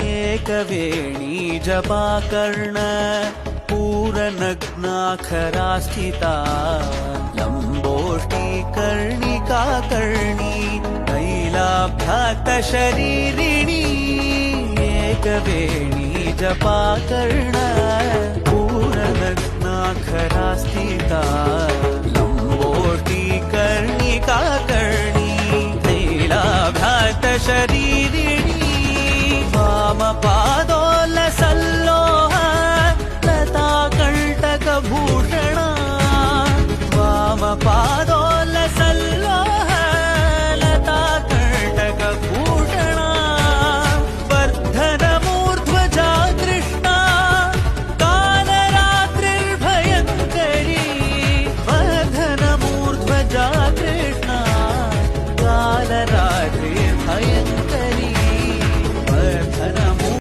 एकवेणी जपाकर्ण पूरनग्नाखरा स्थिता लम्बोष्टी कर्णिकाकर्णी तैलाभ्यातशरीरिणी एकवेणी जपाकर्ण पूरनग्नाखरा स्थिता लम्बोष्टी कर्णिकाकर्णी तैलाभ्यातशरीरिणी वामपा